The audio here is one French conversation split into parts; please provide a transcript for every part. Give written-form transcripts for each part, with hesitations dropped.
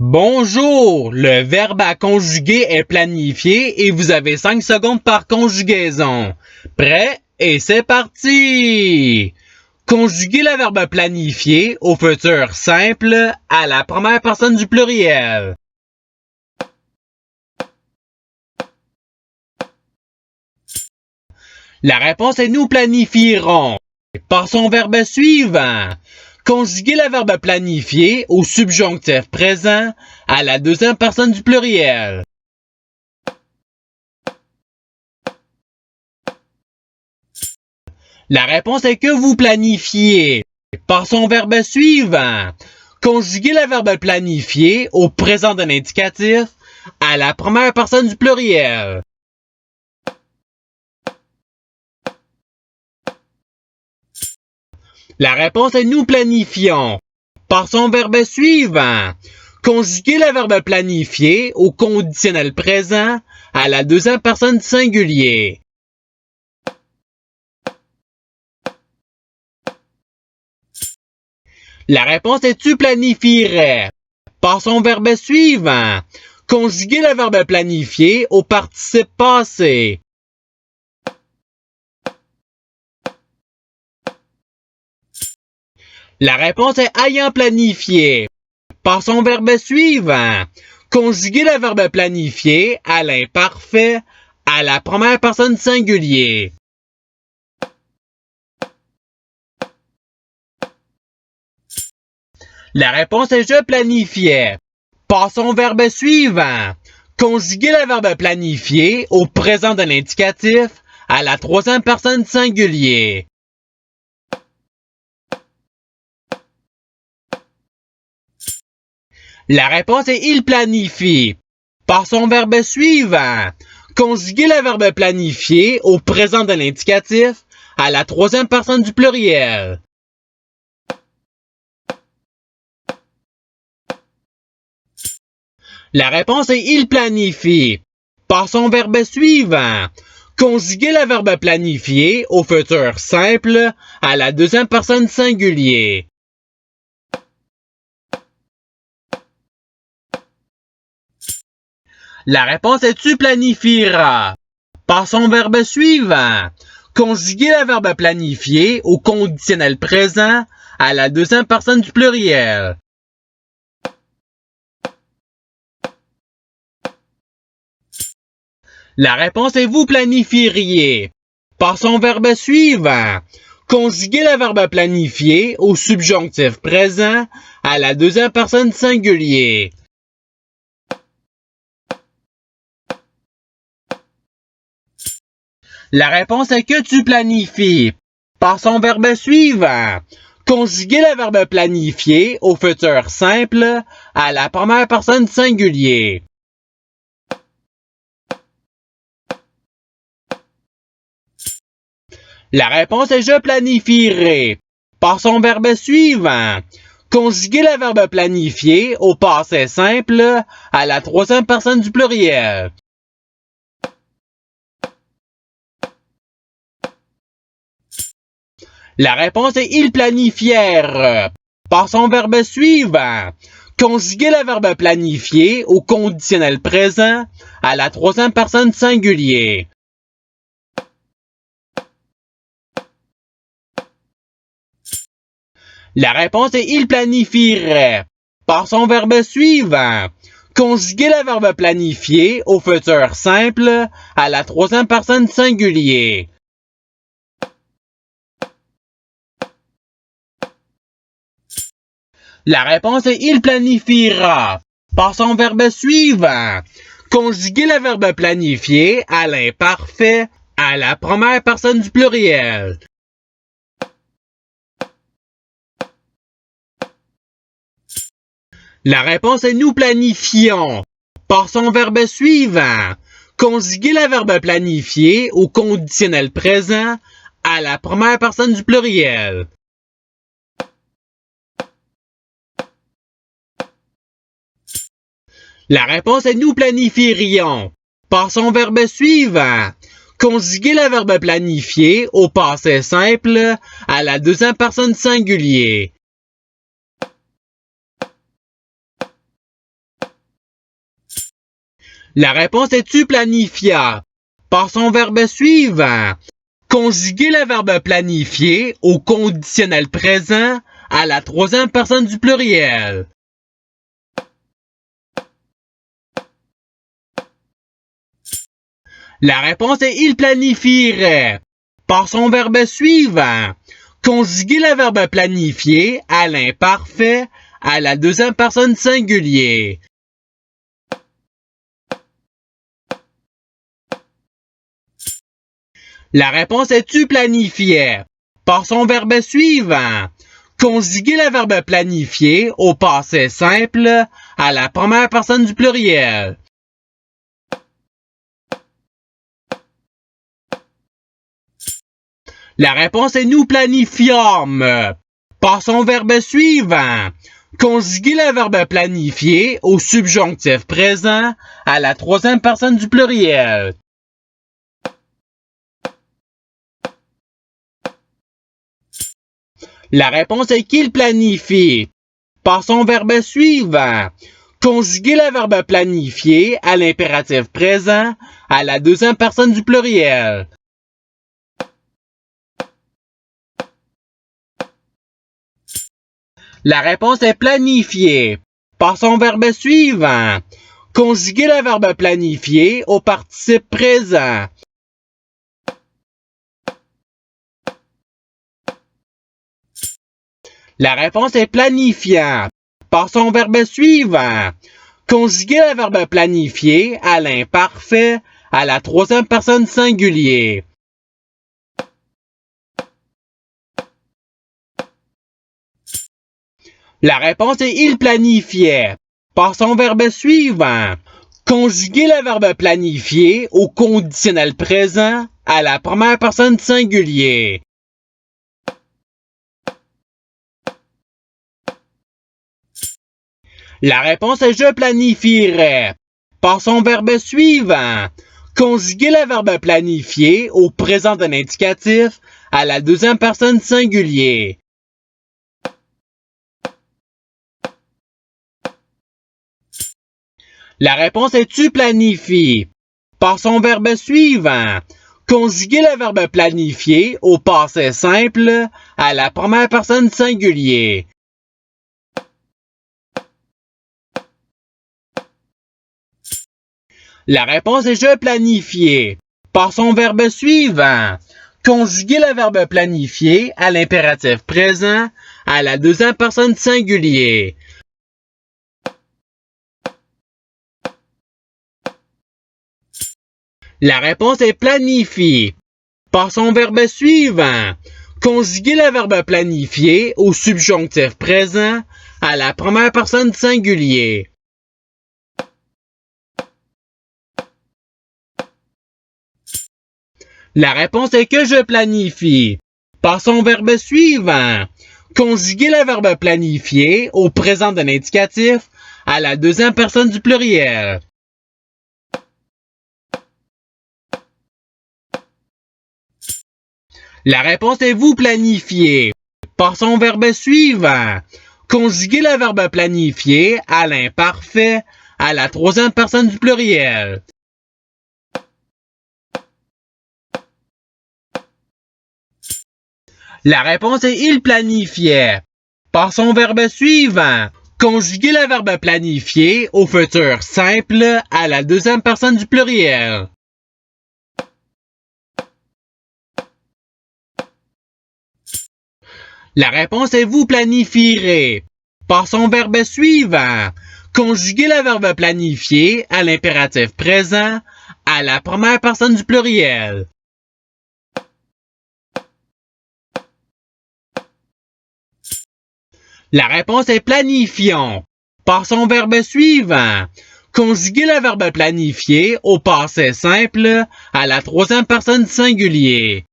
Bonjour, le verbe à conjuguer est planifié et vous avez 5 secondes par conjugaison. Prêt? Et c'est parti! Conjuguez le verbe planifié au futur simple à la première personne du pluriel. La réponse est nous planifierons. Par son verbe suivant. Conjuguez le verbe planifié au subjonctif présent à la deuxième personne du pluriel. La réponse est que vous planifiez. Par son verbe suivant. Conjuguez le verbe planifié au présent d'un indicatif à la première personne du pluriel. La réponse est nous planifions. Par son verbe suivant. Conjuguez le verbe planifié au conditionnel présent à la deuxième personne du singulier. La réponse est tu planifierais. Par son verbe suivant. Conjuguez le verbe planifié au participe passé. La réponse est ayant planifié. Par son verbe suivant. Conjuguez le verbe planifié à l'imparfait à la première personne du singulier. La réponse est je planifiais. Par son verbe suivant. Conjuguez le verbe planifié au présent de l'indicatif à la troisième personne du singulier. La réponse est il planifie. Par son verbe suivant. Conjuguez le verbe planifié au présent de l'indicatif à la troisième personne du pluriel. La réponse est il planifie. Par son verbe suivant. Conjuguez le verbe planifié au futur simple à la deuxième personne du singulier. La réponse est tu planifieras. Par son verbe suivant. Conjuguez le verbe planifié au conditionnel présent à la deuxième personne du pluriel. La réponse est vous planifieriez. Par son verbe suivant. Conjuguez le verbe planifié au subjonctif présent à la deuxième personne du singulier. La réponse est que tu planifies. Par son verbe suivant. Conjuguez le verbe planifié au futur simple à la première personne du singulier. La réponse est je planifierai. Par son verbe suivant. Conjuguez le verbe planifié au passé simple à la troisième personne du pluriel. La réponse est ils planifièrent. Par son verbe suivant. Conjuguez le verbe planifié au conditionnel présent à la troisième personne du singulier. La réponse est il planifierait. Par son verbe suivant. Conjuguez le verbe planifié au futur simple à la troisième personne du singulier. La réponse est il planifiera. Par son verbe suivant. Conjuguez le verbe planifié à l'imparfait à la première personne du pluriel. La réponse est nous planifions. Par son verbe suivant. Conjuguez le verbe planifié au conditionnel présent à la première personne du pluriel. La réponse est nous planifierions. Par son verbe suivant. Conjuguez le verbe planifié au passé simple à la deuxième personne du singulier. La réponse est tu planifiable. Par son verbe suivant. Conjuguer le verbe planifier au conditionnel présent à la troisième personne du pluriel. La réponse est il planifierait. Par son verbe suivant. Conjuguer le verbe planifier à l'imparfait à la deuxième personne singulier. La réponse est tu planifiais. Par son verbe suivant. Conjuguer le verbe planifier au passé simple à la première personne du pluriel. La réponse est nous planifiâmes. Par son verbe suivant. Conjuguer le verbe planifier au subjonctif présent à la troisième personne du pluriel. La réponse est qu'il planifie. Par son verbe suivant. Conjuguer le verbe planifier à l'impératif présent à la deuxième personne du pluriel. La réponse est planifier. Par son verbe suivant. Conjuguer le verbe planifier au participe présent. La réponse est planifiant. Par son verbe suivant. Conjuguer le verbe planifier à l'imparfait à la troisième personne singulier. La réponse est il planifiait. Par son verbe suivant. Conjuguer le verbe planifier au conditionnel présent à la première personne singulier. La réponse est je planifierais. Par son verbe suivant. Conjuguer le verbe planifier au présent d'un indicatif à la deuxième personne singulier. La réponse est tu planifies. Par son verbe suivant. Conjuguer le verbe planifier au passé simple à la première personne singulier. La réponse est je planifiais. Par son verbe suivant. Conjuguer le verbe planifier à l'impératif présent à la deuxième personne singulier. La réponse est planifie. Par son verbe suivant. Conjuguer le verbe planifier au subjonctif présent à la première personne singulier. La réponse est que je planifie. Par son verbe suivant. Conjuguer le verbe planifier au présent d'un indicatif à la deuxième personne du pluriel. La réponse est vous planifiez. Par son verbe suivant. Conjuguer le verbe planifier à l'imparfait à la troisième personne du pluriel. La réponse est il planifiait. Par son verbe suivant. Conjuguer le verbe planifier au futur simple à la deuxième personne du pluriel. La réponse est vous planifierez. Par son verbe suivant. Conjuguer le verbe planifier à l'impératif présent à la première personne du pluriel. La réponse est planifions. Par son verbe suivant. Conjuguer le verbe planifier au passé simple à la troisième personne singulier.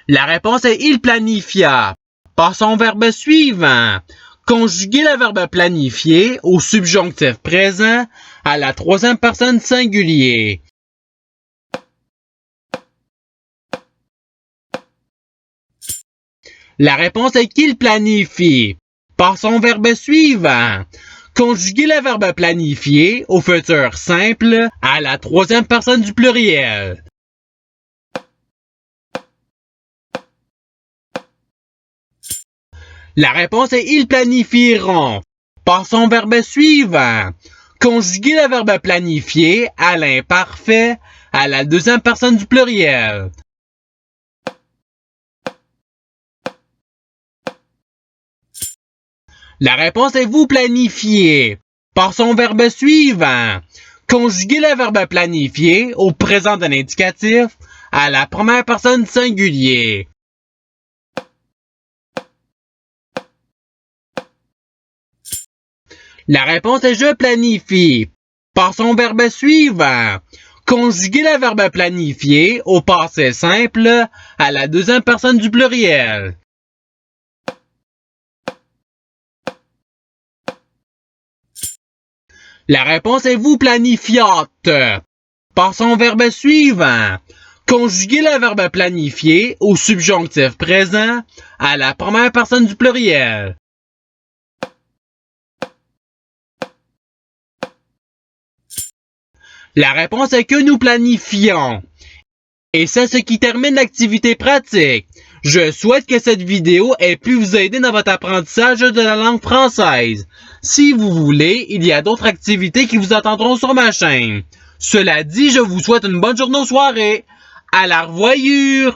La réponse est il planifia. Par son verbe suivant. Conjuguer le verbe planifier au subjonctif présent à la troisième personne singulier. La réponse est qu'il planifie. par son verbe suivant. Conjuguez le verbe planifier au futur simple à la troisième personne du pluriel. La réponse est ils planifieront par son verbe suivant. Conjuguez le verbe planifier à l'imparfait à la deuxième personne du pluriel. La réponse est vous planifiez par son verbe suivant. Conjuguez le verbe planifier au présent d'un indicatif à la première personne du singulier. La réponse est je planifie par son verbe suivant. Conjuguez le verbe planifier au passé simple à la deuxième personne du pluriel. La réponse est vous planifiâtes par son verbe suivant. Conjuguez le verbe planifier au subjonctif présent à la première personne du pluriel. La réponse est que nous planifions. Et c'est ce qui termine l'activité pratique. Je souhaite que cette vidéo ait pu vous aider dans votre apprentissage de la langue française. Si vous voulez, il y a d'autres activités qui vous attendront sur ma chaîne. Cela dit, je vous souhaite une bonne journée ou soirée. À la revoyure!